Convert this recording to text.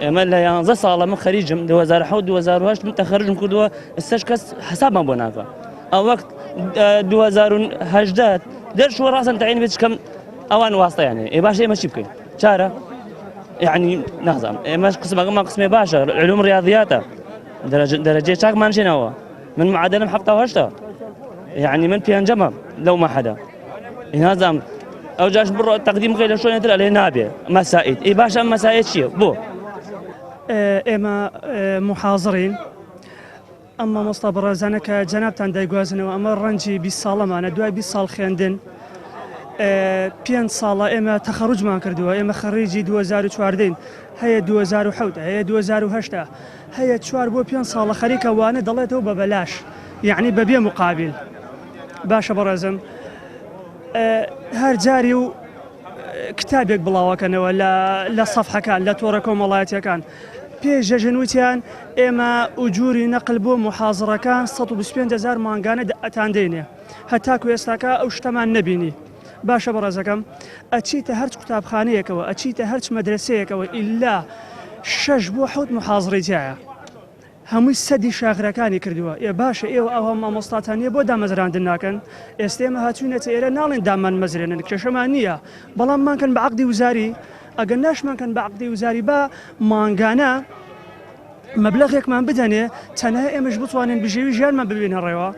ئێمە لە 11 ساڵە من خەریجم 2007 2008 من تەخەرجم کردووە ئێستاش کەس حسابمان بۆ ناکە ئەو وەخت 2018 دەرچووە ڕاستن تەعین بێت کەم ئەوان واستەیانێ ئێ باش ئێمە چی بکەین چارە یعنی نازانم ئێمەش قسمەکەمان قسمێ باشە علوم ڕیاضیاتە دەرەجەی چاکمان چێنەوە من معادلم 78 يعني من بينجمة لو ما حدا نازم او جاش برو تقديم غير شو نتر عليه نابي مسائل اي باشا مسائل شيء بو اما محاضرين اما مصطفى زنك جنابتان دايغوازن واما رنجي بالصاله معنا دوای 20 سال خوێندن 5 ساڵە ئێمە تەخەڕوجمان کردووە ئێمە خەریجی 2014 هەیە 2007 هەیە 2008 هەیە 4 بۆ 5 ساڵە خەریکە وانە دەڵێتەوە بە بەلاش یعنی بەبێ مقابل باشە بەڕێزم هەر جاری و کتابێک بڵاوەکەنەوە لە سەفحەکان لە تۆڕە کۆمەڵایەتیەکان پێش ژەژنوتیان ئێمە ئوجوری نەقل بۆ محازڕەکان 125,000 مانگانە ئەتان دێنێ هەتاکو ئێستاکە ئەو شتەمان نەبینی باشە بەڕێزەکەم ئەچیتە هەرچ قوتابخانەیەکەوە ئەچیتە هەرچ مەدرسەیەکەوە ئللا 6 بۆ 7 محازڕی تایە هەمووی سەدی شاغرەکانی کردووە ئێ باشە ئێوە ئەوە مامۆستاتانیە بۆ دامەزراندن ناکەن ئێستا ئێمە هاتوونەتە ئێرە ناڵێن دامان مەزرێنن کێشەمان نییە بەڵام مانکەن بە عەقدی وزاری ئەگەر ناشمانکەن بە عەقدی وزاری بە مانگانە مەبلەغێکمان بدەنێ تەنها ئێمەش بتوانین بژێوی ژیانمان ببینە ڕێوە